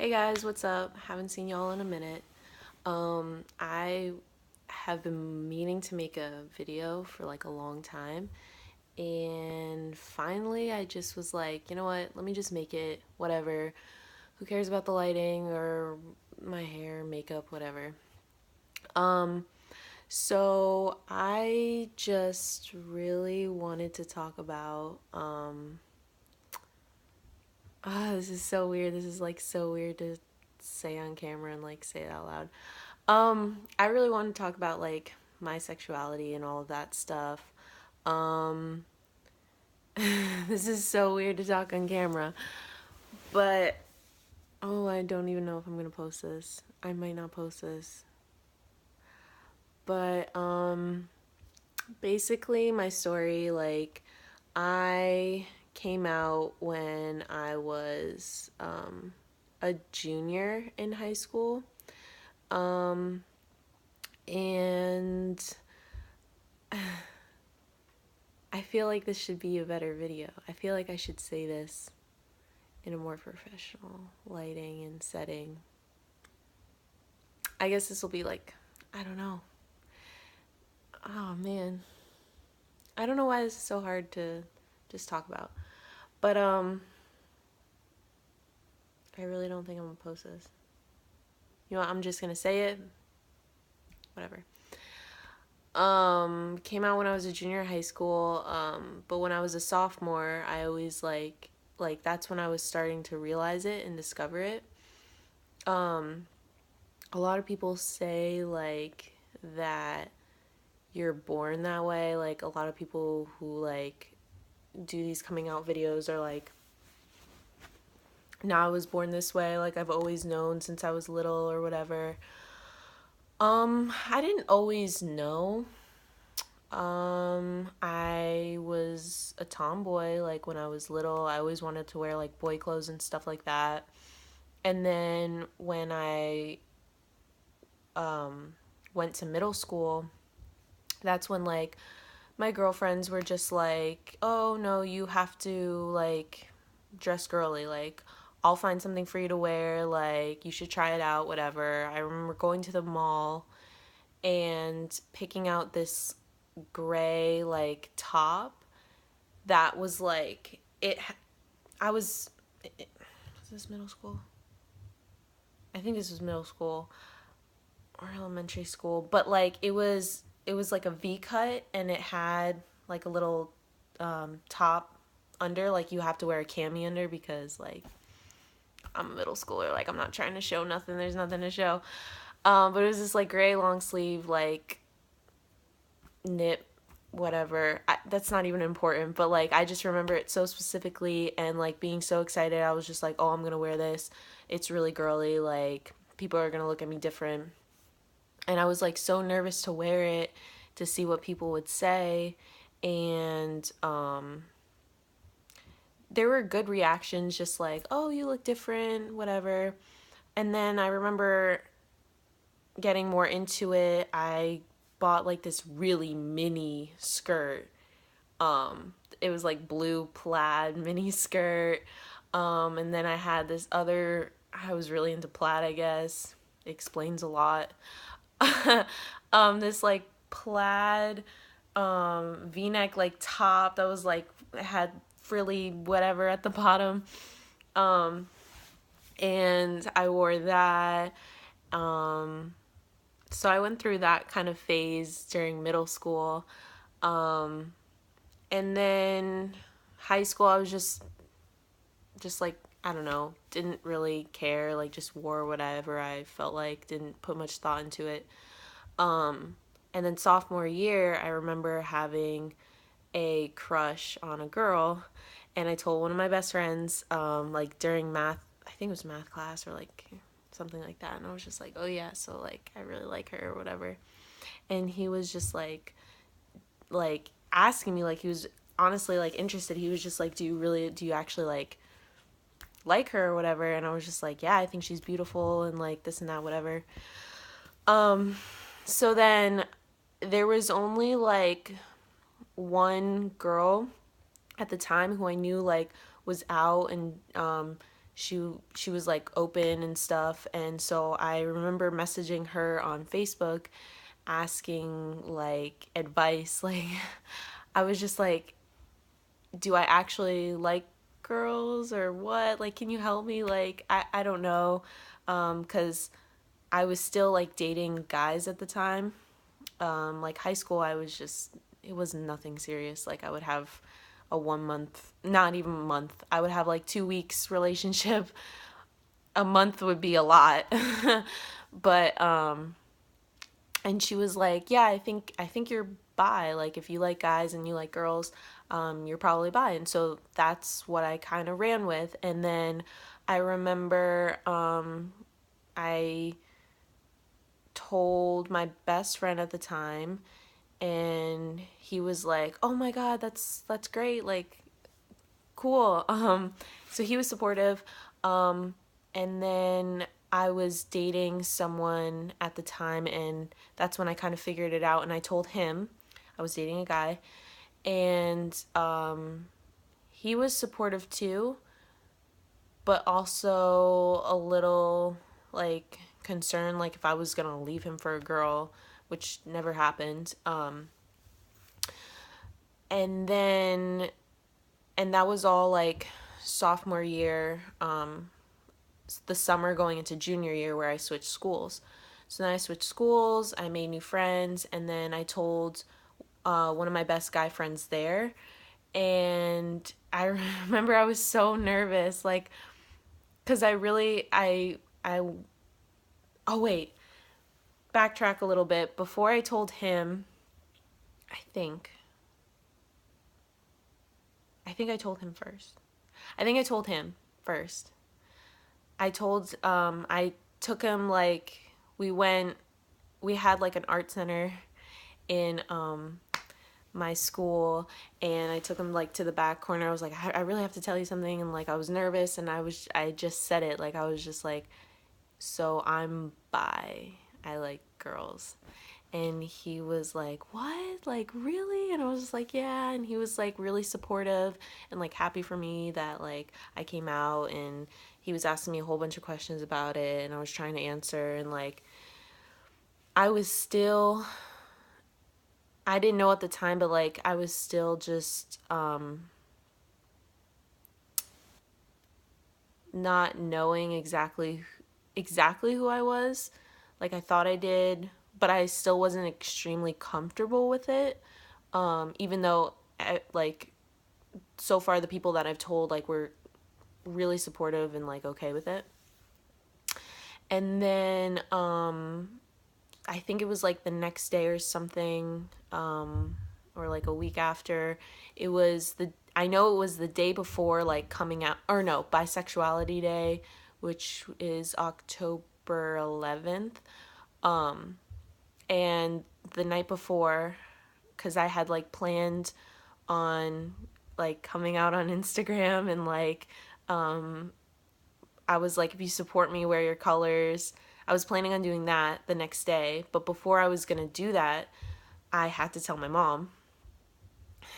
Hey guys, what's up? Haven't seen y'all in a minute. I have been meaning to make a video for like a long time, and finally I just was like, you know what? Let me just make it, whatever. Who cares about the lighting or my hair, makeup, whatever. Um, so I just really wanted to talk about this is so weird. This is like so weird to say on camera and like say it out loud. I really want to talk about like my sexuality and all of that stuff. Um, this is so weird to talk on camera, but oh, I don't even know if I'm gonna post this. I might not post this, but basically my story, like, I came out when I was a junior in high school. Um, and I feel like this should be a better video. I feel like I should say this in a more professional lighting and setting. I guess this will be like, I don't know. Oh man. I don't know why this is so hard to just talk about. But I really don't think I'm gonna post this. You know what, I'm just gonna say it. Whatever. Came out when I was a junior in high school. But when I was a sophomore, I always like that's when I was starting to realize it and discover it. Um, a lot of people say like that you're born that way. Like a lot of people who like do these coming out videos are like, now I was born this way, like I've always known since I was little or whatever. I didn't always know. I was a tomboy. Like when I was little, I always wanted to wear like boy clothes and stuff like that. And then when I um went to middle school, that's when like my girlfriends were just like, "Oh no, you have to like dress girly. Like I'll find something for you to wear. Like you should try it out, whatever." I remember going to the mall and picking out this gray like top that was like it. I was. Was this middle school? I think this was middle school or elementary school, but like it was like a V cut and it had like a little top under, like you have to wear a cami under because like I'm a middle schooler, like I'm not trying to show nothing, there's nothing to show. But it was this like gray long sleeve like knit whatever. That's not even important, but like I just remember it so specifically and like being so excited. I was just like, "Oh, I'm going to wear this. It's really girly, like people are going to look at me different." And I was like so nervous to wear it to see what people would say. And there were good reactions, just like, "Oh, you look different, whatever." And then I remember getting more into it. I bought like this really mini skirt. It was like blue plaid mini skirt. And then I had this other, I was really into plaid, I guess. It explains a lot. This like plaid v-neck like top that was like had frilly whatever at the bottom. Um and I wore that. Um so I went through that kind of phase during middle school. Um and then high school I was just like, I don't know, didn't really care, like just wore whatever I felt like, didn't put much thought into it. Um, and then sophomore year, I remember having a crush on a girl, and I told one of my best friends, like during math, I think it was math class or like something like that, and I was just like, "Oh yeah, so like I really like her or whatever," and he was just like asking me, like he was honestly like interested. He was just like, do you actually like her or whatever?" And I was just like, "Yeah, I think she's beautiful and like this and that, whatever." Um, so then there was only like one girl at the time who I knew like was out and she was like open and stuff. And so I remember messaging her on Facebook asking like advice. Like I was just like, do I actually like girls or what? Like, can you help me? Like, I don't know. Cause I was still like dating guys at the time. Like high school, I was just, it was nothing serious. Like I would have a 1 month, not even a month. I would have like 2 weeks relationship. A month would be a lot. But and she was like, "Yeah, I think you're bi. Like if you like guys and you like girls, you're probably bi." And so that's what I kind of ran with. And then I remember I told my best friend at the time, and he was like, "Oh my God, that's great. Like cool." So he was supportive. And then I was dating someone at the time, and that's when I kind of figured it out. And I told him I was dating a guy, and he was supportive too, but also a little like concerned, like if I was gonna leave him for a girl, which never happened. And then, and that was all like sophomore year, the summer going into junior year where I switched schools. So then I switched schools, I made new friends, and then I told one of my best guy friends there. And I remember I was so nervous, like, because oh wait, backtrack a little bit. Before I told him, I think, I think I told him first. I think I told him first. I took him, like, we had like an art center in my school, and I took him like to the back corner. I was like, I really have to tell you something. And like, I was nervous, and I just said it. Like, I was just like, so I'm bi. I like girls. And he was like, what? Like, really? And I was just like, yeah. And he was like really supportive and like happy for me that like I came out, and he was asking me a whole bunch of questions about it, and I was trying to answer. And like, I was still, I didn't know at the time, but like I was still just not knowing exactly who I was. Like I thought I did, but I still wasn't extremely comfortable with it. Even though like so far the people that I've told like were really supportive and like okay with it. And then I think it was like the next day or something, or like a week after. I know it was the day before like coming out, or no, Bisexuality Day, which is October 11th. And the night before, because I had like planned on like coming out on Instagram, and like I was like, if you support me, wear your colors. I was planning on doing that the next day, but before I was gonna do that, I had to tell my mom.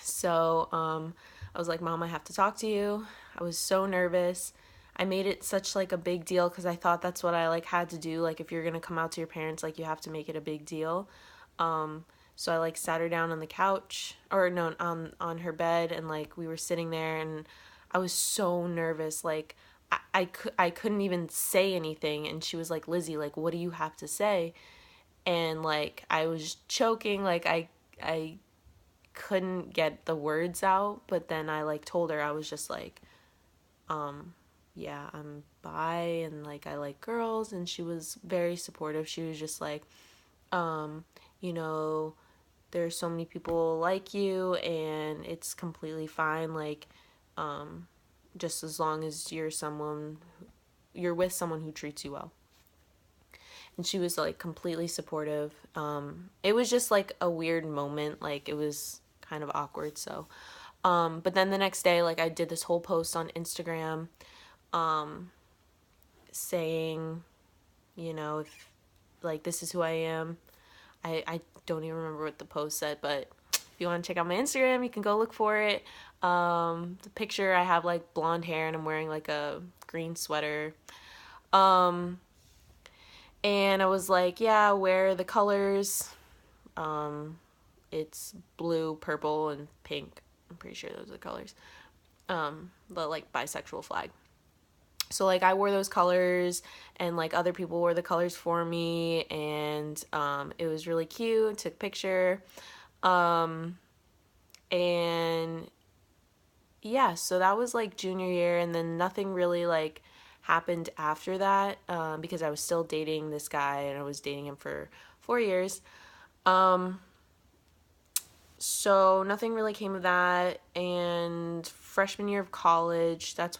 So I was like, Mom, I have to talk to you. I was so nervous. I made it such like a big deal because I thought that's what I like had to do. Like if you're gonna come out to your parents, like you have to make it a big deal. So I like sat her down on the couch, or no, on her bed, and like we were sitting there, and I was so nervous. Like I couldn't even say anything, and she was like, Lizzie, like what do you have to say? And like I was choking, like I couldn't get the words out. But then I like told her, I was just like, yeah, I'm bi, and like I like girls. And she was very supportive. She was just like, you know, there's so many people like you, and it's completely fine. Like, just as long as you're with someone who treats you well. And she was like completely supportive. It was just like a weird moment. Like it was kind of awkward. So, but then the next day, like I did this whole post on Instagram, saying, if like this is who I am. I don't even remember what the post said, but if you want to check out my Instagram, you can go look for it. The picture, I have like blonde hair and I'm wearing like a green sweater. Um, and I was like, yeah, wear the colors. Um, it's blue, purple, and pink. I'm pretty sure those are the colors. The like bisexual flag. So like I wore those colors and like other people wore the colors for me, and it was really cute. Took a picture. Um, and yeah, so that was like junior year, and then nothing really like happened after that, because I was still dating this guy and I was dating him for 4 years. Um, so nothing really came of that. And freshman year of college, that's when